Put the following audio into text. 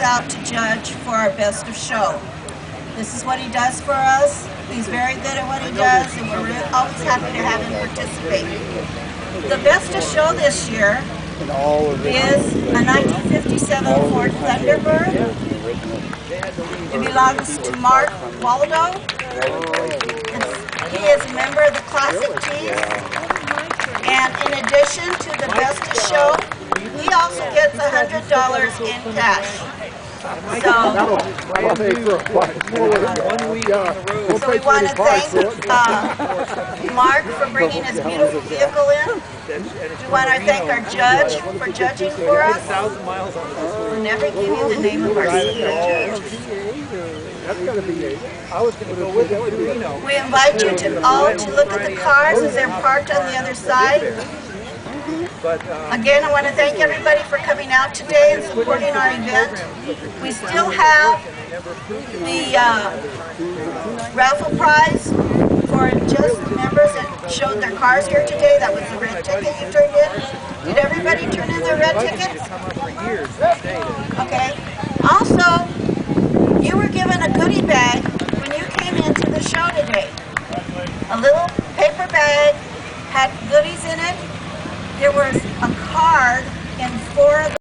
out to judge for our best of show. This is what he does for us. He's very good at what he does, and we're always happy to have him participate. The best of show this year is a 1957 Ford Thunderbird. It belongs to Mark Waldo. He is a member of the Classic Tees. And in addition to the best of show, he also gets $100 in cash. So we want to thank Mark for bringing his beautiful vehicle in. We want to thank our judge for judging for us. We'll never give you the name of our senior judge. We invite you all to look at the cars as they're parked on the other side. Again, I want to thank everybody for coming out today and supporting our event. We still have the raffle prize for just the members that showed their cars here today. That was the red ticket you turned in. Did everybody turn in their red tickets? Okay. Also, you were given a goodie bag when you came into the show today. A little paper bag had goodies in it. There was a card in 4 of